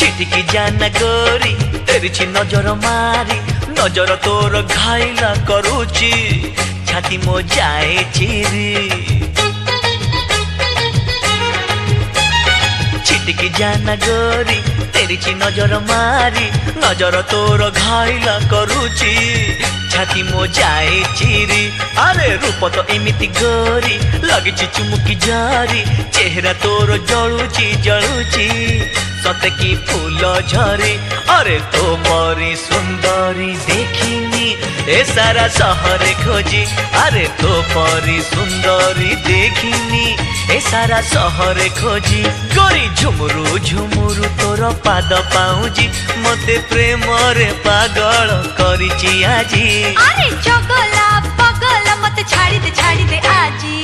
छिटकी जाना गोरी तेरी नजर मारी नजर तोर घाइला करूची छाती मो जाए चिरी छिटकी जाना गोरी तेरी नजर मारी नजर तोर घाइला करूची छाती मो जाए चिरी अरे रूप तो एमिति गोरी लगी चुमुकी जारी चेहरा तोर जलुची जलुची सते की फूल झरी अरे तो परी सुंदरी देखिनी ए सारा शहर खोजी अरे तो परी सुंदरी देखिनी ए सारा शहर खोजी गोरी झुमुरु झुमुरु तोर पाद पाउजी मते प्रेम रे पागल करिची आजी अरे जगला पगला मत छाड़ी दे आजी।